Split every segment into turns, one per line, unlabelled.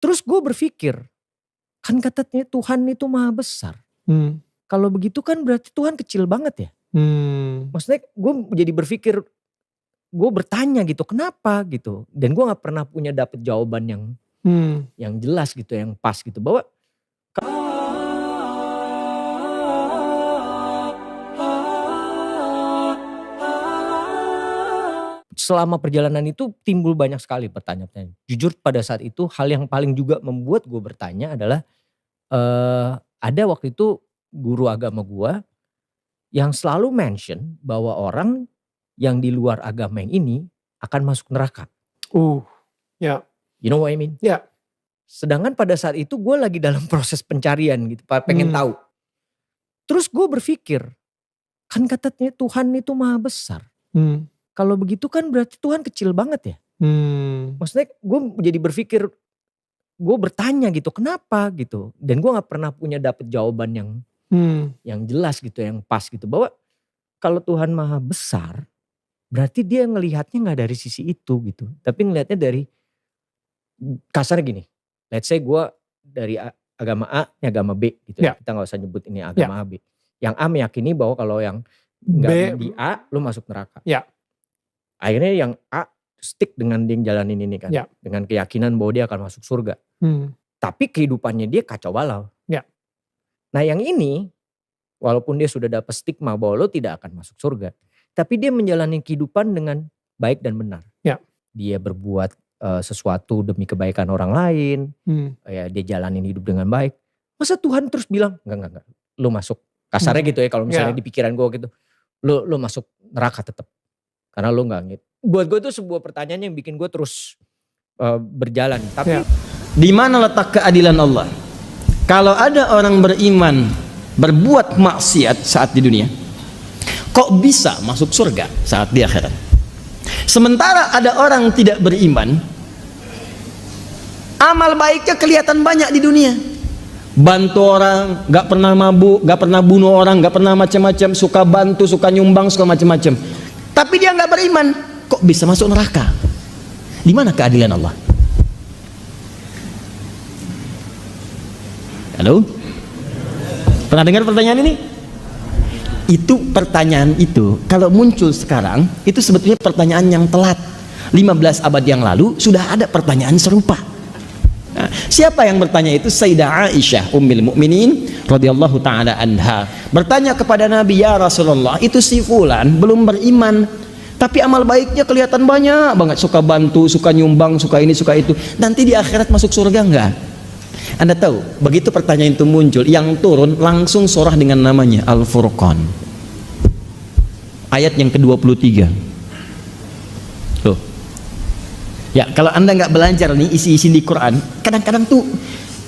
Terus gue berpikir, kan katanya Tuhan itu maha besar. Kalau begitu kan berarti Tuhan kecil banget ya. Maksudnya gue jadi berpikir, gue bertanya gitu, kenapa gitu. Dan gue gak pernah punya dapet jawaban yang jelas gitu, yang pas gitu. Bahwa selama perjalanan itu timbul banyak sekali pertanyaan. Jujur pada saat itu hal yang paling juga membuat gue bertanya adalah ada waktu itu guru agama gue yang selalu mention bahwa orang yang di luar agama yang ini akan masuk neraka.
Ya.
You know what I mean?
Ya.
Sedangkan pada saat itu gue lagi dalam proses pencarian gitu, pengen tahu. Terus gue berpikir, kan katanya Tuhan itu maha besar. Kalau begitu kan berarti Tuhan kecil banget ya. Maksudnya gue jadi berpikir, gue bertanya gitu, kenapa gitu. Dan gue gak pernah punya dapet jawaban yang jelas gitu, yang pas gitu. Bahwa kalau Tuhan maha besar, berarti dia ngelihatnya gak dari sisi itu gitu. Tapi ngelihatnya dari, kasarnya gini, let's say gue dari agama A, agama B gitu ya. Kita gak usah nyebut ini agama A, B. Yang A meyakini bahwa kalau yang gak di A, lu masuk neraka. Akhirnya yang A stick dengan dia jalanin ini kan. Dengan keyakinan bahwa dia akan masuk surga. Tapi kehidupannya dia kacau balau. Nah yang ini, walaupun dia sudah dapat stigma bahwa lo tidak akan masuk surga. Tapi dia menjalani kehidupan dengan baik dan benar. Dia berbuat sesuatu demi kebaikan orang lain. Ya, dia jalanin hidup dengan baik. Masa Tuhan terus bilang, enggak. Lo masuk. Kasarnya gitu ya, kalau misalnya di pikiran gue gitu. Lo masuk neraka tetap. Karena lo gak gitu. Buat gue itu sebuah pertanyaan yang bikin gue terus berjalan. Tapi
di mana letak keadilan Allah? Kalau ada orang beriman berbuat maksiat saat di dunia, kok bisa masuk surga saat di akhirat? Sementara ada orang tidak beriman, amal baiknya kelihatan banyak di dunia. Bantu orang, gak pernah mabuk, gak pernah bunuh orang, gak pernah macam-macam, suka bantu, suka nyumbang, suka macam-macam. Tapi dia nggak beriman, kok bisa masuk neraka? Di mana keadilan Allah? Halo? Pernah dengar pertanyaan ini? Itu pertanyaan itu, kalau muncul sekarang, itu sebetulnya pertanyaan yang telat. 15 abad yang lalu sudah ada pertanyaan serupa. Nah, siapa yang bertanya itu? Sayyidah Aisyah Ummul Mukminin radhiyallahu taala anha bertanya kepada Nabi, ya Rasulullah, itu si fulan belum beriman tapi amal baiknya kelihatan banyak banget, suka bantu, suka nyumbang, suka ini, suka itu, nanti di akhirat masuk surga enggak? Anda tahu, begitu pertanyaan itu muncul, yang turun langsung surah dengan namanya Al-Furqan, ayat yang ke-23. Tuh. Ya, kalau Anda nggak belajar nih isi-isi di Quran, kadang-kadang tuh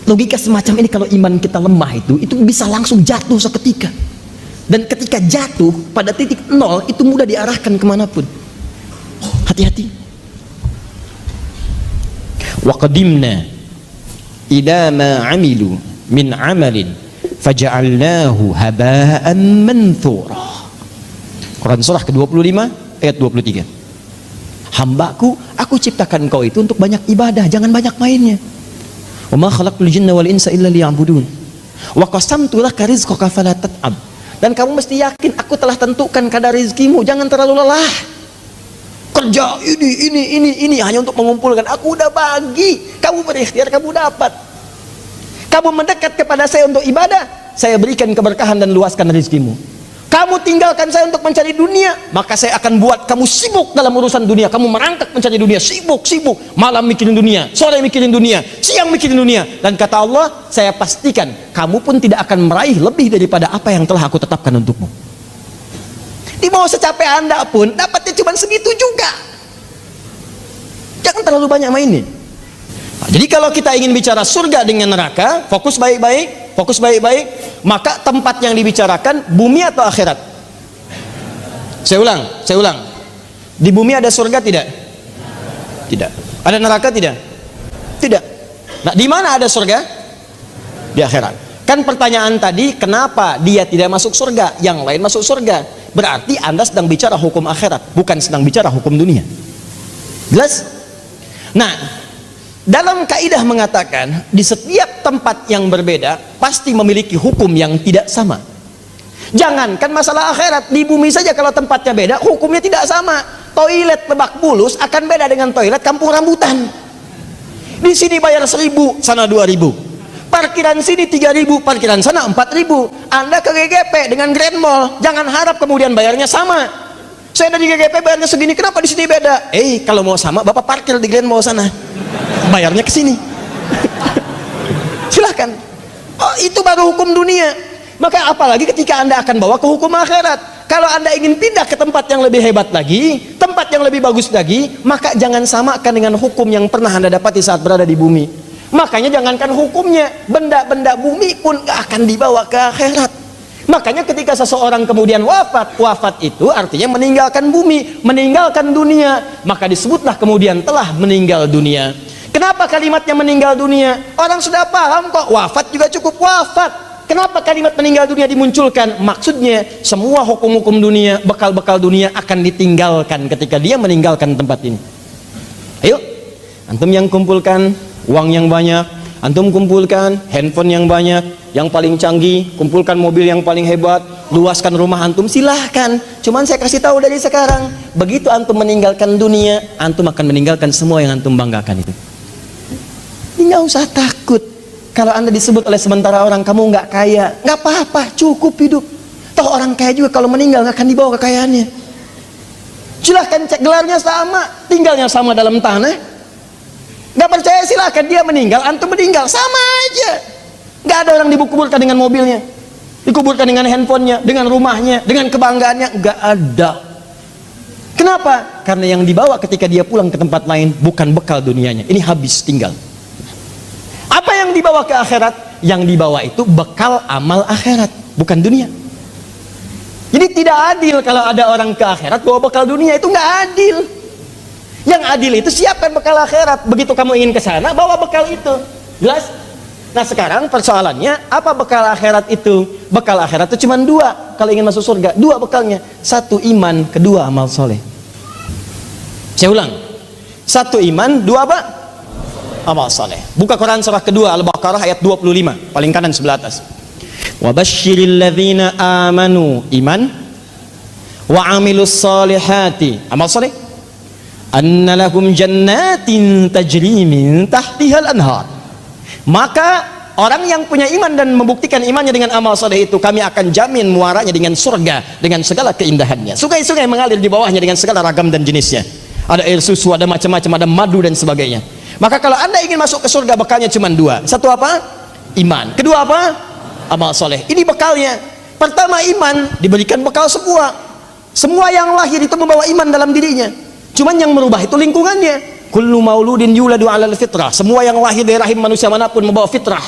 logika semacam ini kalau iman kita lemah itu bisa langsung jatuh seketika. Dan ketika jatuh pada titik nol itu mudah diarahkan kemanapun. Hati-hati. Wa qadimna ila ma amilu min amalin faja'alnahu haba'an manthura. Quran surah ke-25 ayat 23. Hambaku, aku ciptakan kau itu untuk banyak ibadah, jangan banyak mainnya. Wa ma khalaqtul jinna wal insa illa liya'budun. Wa qasamtu laka rizqaka fala tat'ab. Dan kamu mesti yakin aku telah tentukan kadar rizkimu, jangan terlalu lelah. Kerja ini hanya untuk mengumpulkan. Aku udah bagi, kamu berikhtiar, kamu dapat. Kamu mendekat kepada saya untuk ibadah, saya berikan keberkahan dan luaskan rizkimu. Kamu tinggalkan saya untuk mencari dunia, maka saya akan buat kamu sibuk dalam urusan dunia. Kamu merangkak mencari dunia, sibuk, malam mikirin dunia, sore mikirin dunia, siang mikirin dunia. Dan kata Allah, saya pastikan kamu pun tidak akan meraih lebih daripada apa yang telah aku tetapkan untukmu. Di bawah secapek Anda pun dapatnya cuma segitu juga. Jangan terlalu banyak mainin. Nah, jadi kalau kita ingin bicara surga dengan neraka, fokus baik-baik, maka tempat yang dibicarakan bumi atau akhirat? Saya ulang. Di bumi ada surga tidak? Tidak. Ada neraka tidak? Tidak. Nah, di mana ada surga? Di akhirat. Kan pertanyaan tadi, kenapa dia tidak masuk surga, yang lain masuk surga? Berarti Anda sedang bicara hukum akhirat, bukan sedang bicara hukum dunia. Jelas? Nah, Dalam kaidah mengatakan di setiap tempat yang berbeda pasti memiliki hukum yang tidak sama. Jangankan masalah akhirat, di bumi saja kalau tempatnya beda hukumnya tidak sama. Toilet Lebak Bulus akan beda dengan toilet Kampung Rambutan. Di sini bayar 1.000, sana 2.000. Parkiran sini 3.000, parkiran sana 4.000. Anda ke GGP dengan Grand Mall, jangan harap kemudian bayarnya sama. Saya dari GGP bayarnya segini, kenapa di sini beda? Kalau mau sama Bapak parkir di Grand Mall sana, bayarnya ke sini. Silahkan. Oh, itu baru hukum dunia. Maka apalagi ketika Anda akan bawa ke hukum akhirat. Kalau Anda ingin pindah ke tempat yang lebih hebat lagi, tempat yang lebih bagus lagi, maka jangan samakan dengan hukum yang pernah Anda dapati saat berada di bumi. Makanya jangankan hukumnya, benda-benda bumi pun gak akan dibawa ke akhirat. Makanya ketika seseorang kemudian wafat itu artinya meninggalkan bumi, meninggalkan dunia, maka disebutlah kemudian telah meninggal dunia. Kenapa kalimatnya meninggal dunia? Orang sudah paham kok, wafat juga cukup wafat. Kenapa kalimat meninggal dunia dimunculkan? Maksudnya semua hukum-hukum dunia, bekal-bekal dunia akan ditinggalkan ketika dia meninggalkan tempat ini. Ayo, antum yang kumpulkan uang yang banyak, antum kumpulkan handphone yang banyak, yang paling canggih, kumpulkan mobil yang paling hebat, luaskan rumah antum, silahkan. Cuman saya kasih tahu dari sekarang, begitu antum meninggalkan dunia, antum akan meninggalkan semua yang antum banggakan itu. Nggak usah takut kalau Anda disebut oleh sementara orang kamu nggak kaya, nggak apa-apa, cukup hidup. Toh orang kaya juga kalau meninggal nggak akan dibawa kekayaannya. Silahkan cek, gelarnya sama, tinggalnya sama dalam tanah. Nggak percaya silahkan, dia meninggal, antum meninggal, sama aja. Nggak ada orang dikuburkan dengan mobilnya, dikuburkan dengan handphonenya, dengan rumahnya, dengan kebanggaannya, nggak ada. Kenapa? Karena yang dibawa ketika dia pulang ke tempat lain bukan bekal dunianya, ini habis, tinggal. Apa yang dibawa ke akhirat? Yang dibawa itu bekal amal akhirat, bukan dunia. Jadi tidak adil kalau ada orang ke akhirat bawa bekal dunia, itu nggak adil. Yang adil itu siapkan bekal akhirat. Begitu kamu ingin ke sana, bawa bekal itu. Jelas? Nah sekarang persoalannya, apa bekal akhirat itu? Bekal akhirat itu cuma dua. Kalau ingin masuk surga, dua bekalnya. Satu iman, kedua amal soleh. Saya ulang. Satu iman, dua apa? Amal soleh. Buka Quran surah kedua Al-Baqarah ayat 25, paling kanan sebelah atas. Wa basyiril ladzina amanu, iman, wa amilus solihati, amal soleh, anna lahum jannatin tajri min tahtihal anhar. Maka orang yang punya iman dan membuktikan imannya dengan amal soleh itu, kami akan jamin muaranya dengan surga dengan segala keindahannya. Sungai-sungai mengalir di bawahnya dengan segala ragam dan jenisnya. Ada air susu, ada macam-macam, ada madu dan sebagainya. Maka kalau Anda ingin masuk ke surga, bekalnya cuma dua. Satu apa? Iman. Kedua apa? Amal soleh. Ini bekalnya. Pertama iman, diberikan bekal semua. Semua yang lahir itu membawa iman dalam dirinya. Cuman yang merubah itu lingkungannya. Kullu mauludin yuladu 'alal fitrah. Semua yang lahir dari rahim manusia manapun membawa fitrah.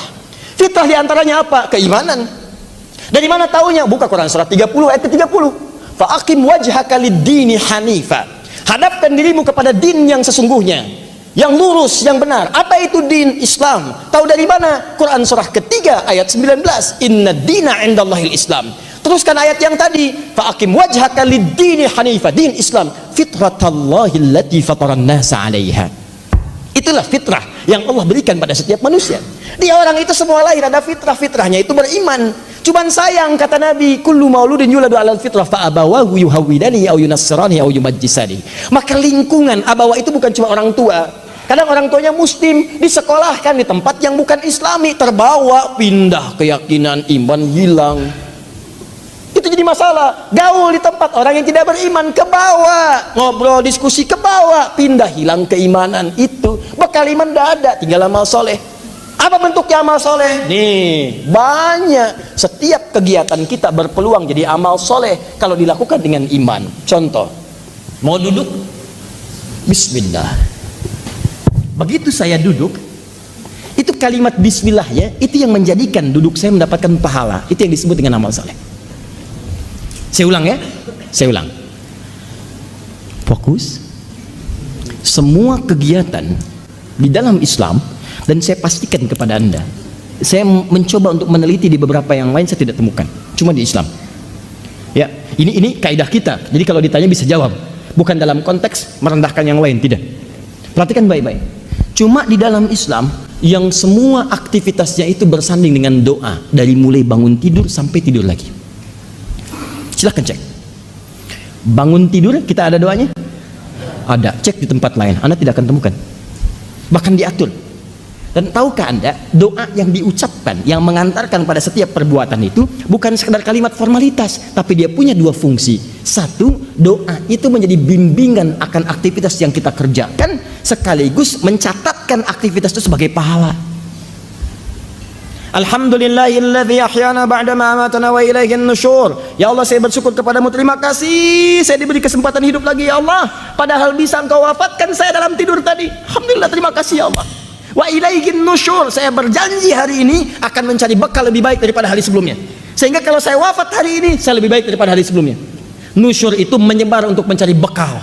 Fitrah diantaranya apa? Keimanan. Dari mana taunya? Buka Quran surah 30 ayat ke-30. Fa aqim wajhaka lid-dini hanifa. Hadapkan dirimu kepada din yang sesungguhnya, yang lurus, yang benar. Apa itu din? Islam. Tahu dari mana? Quran surah ketiga ayat 19. Inna dina indallahil Islam. Teruskan ayat yang tadi, fa aqim wajhaka lid-dini hanifa, din Islam, fitratallahi allati fataran nasa 'alaiha. Itulah fitrah yang Allah berikan pada setiap manusia. Dia orang itu semua lahir ada fitrah, fitrahnya itu beriman. Cuman sayang kata Nabi, kullu mauludin yuladu 'alal fitrah fa abawahu yuhawwidani aw yunassirani aw yumajjisani. Maka lingkungan abawa itu bukan cuma orang tua. Kadang orang tuanya muslim, disekolahkan di tempat yang bukan islami, terbawa, pindah keyakinan, iman hilang. Itu jadi masalah. Gaul di tempat orang yang tidak beriman, ke bawah, ngobrol, diskusi, ke bawah, pindah, hilang keimanan. Itu bekal iman tidak ada, tinggal amal soleh. Apa bentuknya amal soleh? Nih, banyak. Setiap kegiatan kita berpeluang jadi amal soleh kalau dilakukan dengan iman. Contoh, mau duduk, bismillah. Begitu saya duduk, itu kalimat bismillahnya itu yang menjadikan duduk saya mendapatkan pahala. Itu yang disebut dengan amal soleh. Saya ulang ya, saya ulang. Fokus. Semua kegiatan di dalam Islam, dan saya pastikan kepada Anda, saya mencoba untuk meneliti di beberapa yang lain, saya tidak temukan, cuma di Islam. Ya, ini kaidah kita. Jadi kalau ditanya bisa jawab, bukan dalam konteks merendahkan yang lain, tidak. Perhatikan baik-baik. Cuma di dalam Islam yang semua aktivitasnya itu bersanding dengan doa, dari mulai bangun tidur sampai tidur lagi. Silahkan cek. Bangun tidur kita ada doanya? Ada. Cek di tempat lain, Anda tidak akan temukan. Bahkan diatur. Dan tahukah Anda, doa yang diucapkan, yang mengantarkan pada setiap perbuatan itu bukan sekedar kalimat formalitas, tapi dia punya dua fungsi. Satu, doa itu menjadi bimbingan akan aktivitas yang kita kerjakan, sekaligus mencatatkan aktivitas itu sebagai pahala. Alhamdulillahilladzi ahyana ba'dama amatana wa ilaihin nusyur. Ya Allah, saya bersyukur kepadamu, terima kasih saya diberi kesempatan hidup lagi ya Allah, padahal bisa engkau wafatkan saya dalam tidur tadi. Alhamdulillah, terima kasih ya Allah. Wa ilaihin nusyur, saya berjanji hari ini akan mencari bekal lebih baik daripada hari sebelumnya, sehingga kalau saya wafat hari ini saya lebih baik daripada hari sebelumnya. Nusyur itu menyebar untuk mencari bekal,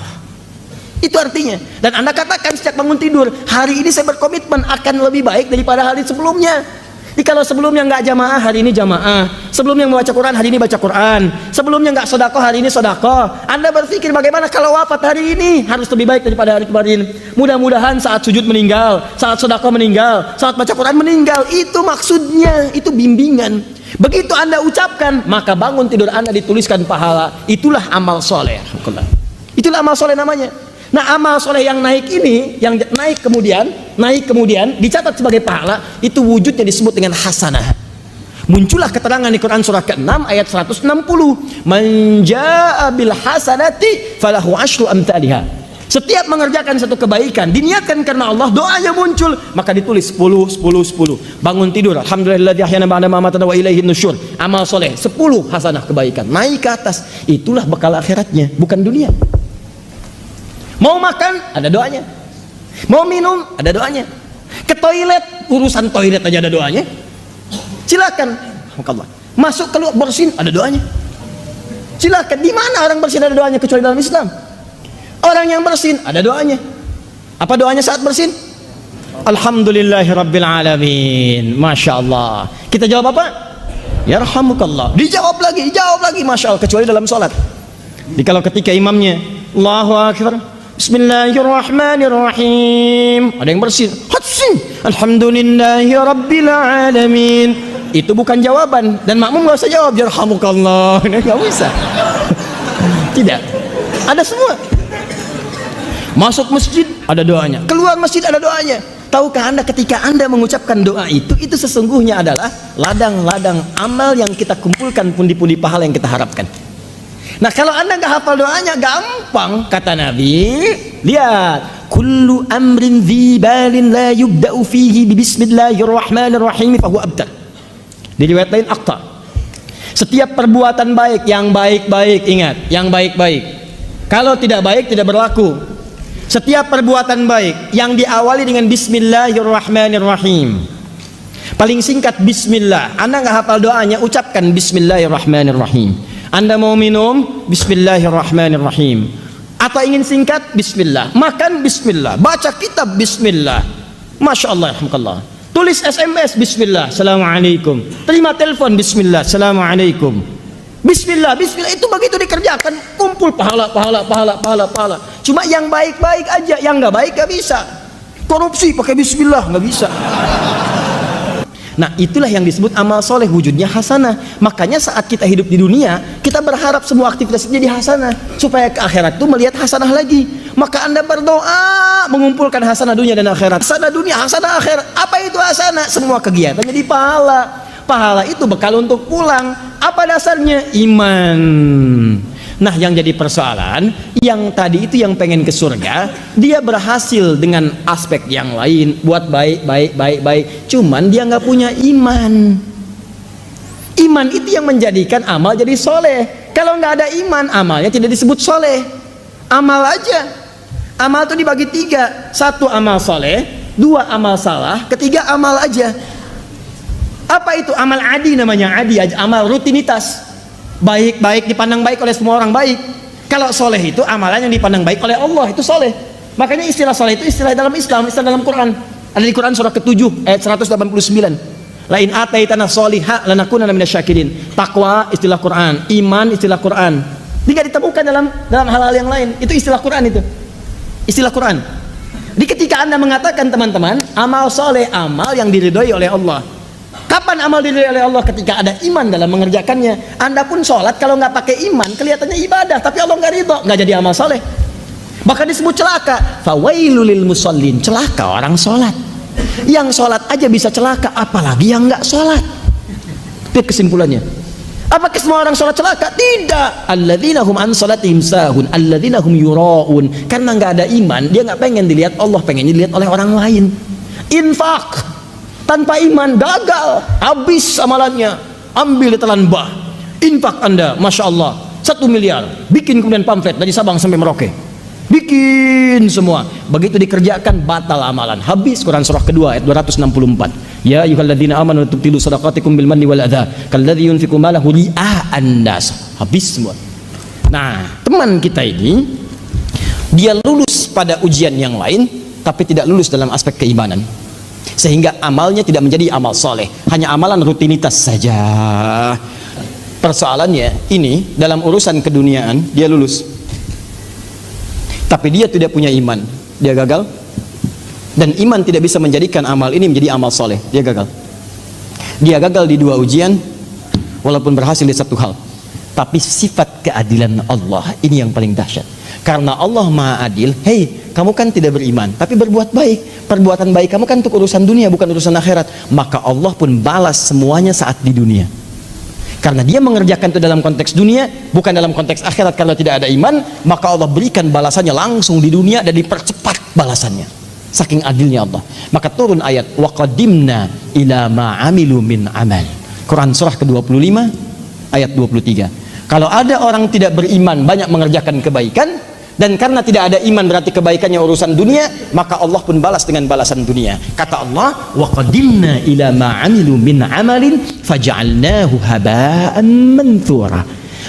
itu artinya. Dan Anda katakan sejak bangun tidur, hari ini saya berkomitmen akan lebih baik daripada hari sebelumnya. Jadi kalau sebelumnya nggak jamaah, hari ini jamaah. Sebelumnya membaca Quran, hari ini baca Quran. Sebelumnya nggak sedekah, hari ini sedekah. Anda berpikir bagaimana kalau wafat hari ini harus lebih baik daripada hari kemarin. Mudah-mudahan saat sujud meninggal, saat sedekah meninggal, saat baca Quran meninggal. Itu maksudnya, itu bimbingan. Begitu Anda ucapkan, maka bangun tidur Anda dituliskan pahala. Itulah amal soleh. Itulah amal soleh namanya. Nah, amal soleh yang naik ini, yang naik kemudian dicatat sebagai pahala, itu wujudnya disebut dengan hasanah. Muncullah keterangan di Quran surah ke-6 ayat 160. Man jaa'a bil hasanati falahu asyru amsalha. Setiap mengerjakan satu kebaikan diniatkan karena Allah, doanya muncul, maka ditulis 10 10 10. Bangun tidur, alhamdulillahilladzi ahyana ba'da ma amatana wa ilaihin nusyur. Amal soleh 10 hasanah kebaikan, naik ke atas. Itulah bekal akhiratnya, bukan dunia. Mau makan, ada doanya. Mau minum, ada doanya. Ke toilet, urusan toilet aja ada doanya. Silakan. Masuk keluar bersin, ada doanya. Silakan. Di mana orang bersin ada doanya kecuali dalam Islam? Orang yang bersin ada doanya. Apa doanya saat bersin? Alhamdulillahirabbil alamin. Masya Allah. Kita jawab apa? Yarhamukallah. Dijawab lagi, Masya Allah. Kecuali dalam sholat. Jadi kalau ketika imamnya Allahu Akbar, Bismillahirrahmanirrahim, ada yang bersin, Alhamdulillahirabbil alamin, itu bukan jawaban, dan makmum nggak usah jawab yarhamukallah, nggak bisa. Tidak, ada semua. Masuk masjid ada doanya, keluar masjid ada doanya. Tahukah Anda ketika Anda mengucapkan doa itu sesungguhnya adalah ladang-ladang amal yang kita kumpulkan, pundi-pundi pahala yang kita harapkan. Nah, kalau Anda nggak hafal doanya, gampang. Kata Nabi, lihat, kullu amrin dzibalin la yubda'u fihi bismillahirrahmanirrahim fahuwa abtar. Di riwayat lain aqta. Setiap perbuatan baik, yang baik-baik, ingat, yang baik-baik. Kalau tidak baik, tidak berlaku. Setiap perbuatan baik yang diawali dengan bismillahirrahmanirrahim. Paling singkat bismillah. Anda nggak hafal doanya, ucapkan bismillahirrahmanirrahim. Anda mau minum, bismillahirrahmanirrahim. Atau ingin singkat, bismillah. Makan, bismillah. Baca kitab, bismillah. Masya Allah, alhamdulillah. Tulis SMS, bismillah, assalamualaikum. Terima telepon, bismillah, assalamualaikum. Bismillah, bismillah. Itu begitu dikerjakan, kumpul pahala. Cuma yang baik-baik aja, yang nggak baik nggak bisa. Korupsi pakai bismillah, nggak bisa. Nah, itulah yang disebut amal soleh, wujudnya hasanah. Makanya saat kita hidup di dunia, kita berharap semua aktivitas jadi hasanah, supaya ke akhirat itu melihat hasanah lagi. Maka Anda berdoa mengumpulkan hasanah dunia dan akhirat. Hasanah dunia, hasanah akhirat. Apa itu hasanah? Semua kegiatan jadi pahala. Pahala itu bekal untuk pulang. Apa dasarnya? Iman. Nah, yang jadi persoalan, yang tadi itu yang pengen ke surga, dia berhasil dengan aspek yang lain, buat baik. Cuman dia nggak punya iman. Iman itu yang menjadikan amal jadi soleh. Kalau nggak ada iman, amalnya tidak disebut soleh. Amal aja. Amal itu dibagi 3. 1 amal soleh, 2 amal salah, 3 amal aja. Apa itu? Amal adi namanya, adi aja, amal rutinitas. Baik dipandang baik oleh semua orang baik. Kalau soleh itu amalan yang dipandang baik oleh Allah, itu soleh. Makanya istilah soleh itu istilah dalam Islam, istilah dalam Quran. Ada di Quran surah ke-7 ayat 189. Lain ataitana solihah lanakunanna minasyakirin. Takwa istilah Quran, iman istilah Quran. Tidak ditemukan dalam hal-hal yang lain. Itu istilah Quran itu. Istilah Quran. Di ketika Anda mengatakan teman-teman, amal soleh, amal yang diridhoi oleh Allah. Kapan amal diridhoi oleh Allah? Ketika ada iman dalam mengerjakannya. Anda pun sholat kalau nggak pakai iman, kelihatannya ibadah, tapi Allah nggak ridho, nggak jadi amal soleh. Bahkan disebut celaka. Fawailul lil musallin, celaka orang sholat. Yang sholat aja bisa celaka, apalagi yang nggak sholat. Itu kesimpulannya. Apakah semua orang sholat celaka? Tidak. Alladzina hum an sholatihim sahun, alladzina hum yura'un. Karena nggak ada iman, dia nggak pengen dilihat Allah, pengen dilihat oleh orang lain. Infak tanpa iman gagal, habis amalannya. Ambil ditelan bah. Infak Anda, masya Allah, 1 miliar, bikin kemudian pamflet dari Sabang sampai Merauke, bikin semua. Begitu dikerjakan batal amalan, habis. Quran surah kedua ayat 264. Ya ayyuhalladzina amanu tubtilu shadaqatikum bil manni wal adza kalladzi yunfiqu malahu ria'an nas. Habis semua. Nah, teman kita ini dia lulus pada ujian yang lain tapi tidak lulus dalam aspek keimanan. Sehingga amalnya tidak menjadi amal soleh, hanya amalan rutinitas saja. Persoalannya ini dalam urusan keduniaan dia lulus, tapi dia tidak punya iman, dia gagal. Dan iman tidak bisa menjadikan amal ini menjadi amal soleh, dia gagal. Dia gagal di 2 ujian, walaupun berhasil di 1 hal. Tapi sifat keadilan Allah ini yang paling dahsyat. Karena Allah Maha Adil. Hei, kamu kan tidak beriman, tapi berbuat baik. Perbuatan baik kamu kan untuk urusan dunia, bukan urusan akhirat. Maka Allah pun balas semuanya saat di dunia. Karena dia mengerjakan itu dalam konteks dunia, bukan dalam konteks akhirat. Kalau tidak ada iman, maka Allah berikan balasannya langsung di dunia dan dipercepat balasannya. Saking adilnya Allah. Maka turun ayat wa qadimna ila ma amilu min amal. Quran surah ke-25 ayat 23. Kalau ada orang tidak beriman banyak mengerjakan kebaikan, dan karena tidak ada iman berarti kebaikannya urusan dunia, maka Allah pun balas dengan balasan dunia. Kata Allah, wa qadimna ila ma amilu min amalin faj'alnahu haba'an manthura.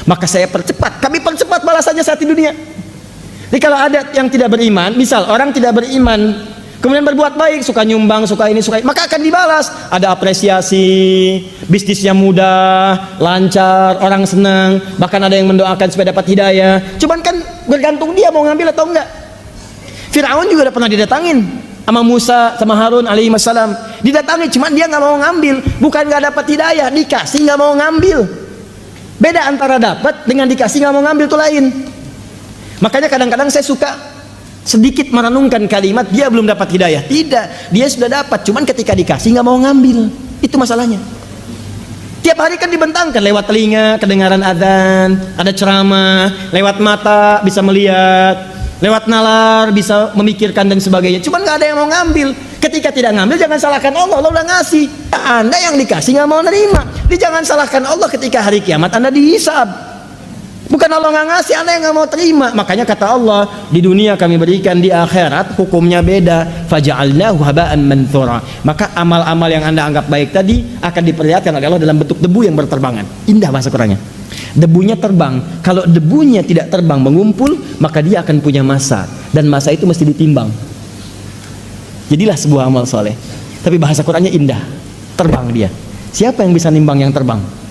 Maka saya percepat, kami percepat balasannya saat di dunia. Jadi kalau ada yang tidak beriman, misal orang tidak beriman kemudian berbuat baik, suka nyumbang, suka ini, suka ini, maka akan dibalas. Ada apresiasi, bisnisnya mudah, lancar, orang senang, bahkan ada yang mendoakan supaya dapat hidayah. Cuman kan bergantung dia mau ngambil atau enggak. Fir'aun juga udah pernah didatangin sama Musa sama Harun alaihi wassalam. Didatangi, cuman dia nggak mau ngambil. Bukan nggak dapat hidayah, dikasih nggak mau ngambil. Beda antara dapat dengan dikasih nggak mau ngambil, itu lain. Makanya kadang-kadang saya suka sedikit merenungkan kalimat dia belum dapat hidayah. Tidak, dia sudah dapat, cuman ketika dikasih nggak mau ngambil. Itu masalahnya. Tiap hari kan dibentangkan, lewat telinga kedengaran azan, ada ceramah, lewat mata bisa melihat, lewat nalar bisa memikirkan dan sebagainya. Cuman nggak ada yang mau ngambil. Ketika tidak ngambil, jangan salahkan Allah. Allah udah ngasih. Anda yang dikasih nggak mau nerima. Jadi jangan salahkan Allah ketika hari kiamat Anda dihisab. Bukan Allah nggak ngasih, Anda yang nggak mau terima. Makanya kata Allah, di dunia kami berikan, di akhirat hukumnya beda. Faja'alnahu haba'an manthura. Maka amal-amal yang Anda anggap baik tadi akan diperlihatkan oleh Allah dalam bentuk debu yang berterbangan. Indah bahasa Qurannya. Debunya terbang. Kalau debunya tidak terbang mengumpul, maka dia akan punya masa, dan masa itu mesti ditimbang. Jadilah sebuah amal soleh. Tapi bahasa Qurannya indah. Terbang dia. Siapa yang bisa nimbang yang terbang?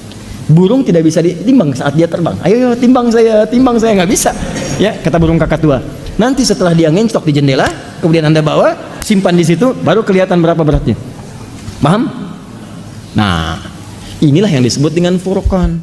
Burung tidak bisa ditimbang saat dia terbang. Ayo timbang saya, nggak bisa. Ya, kata burung kakatua. Nanti setelah dia ngencok di jendela, kemudian Anda bawa, simpan di situ, baru kelihatan berapa beratnya. Paham? Nah, inilah yang disebut dengan furqan.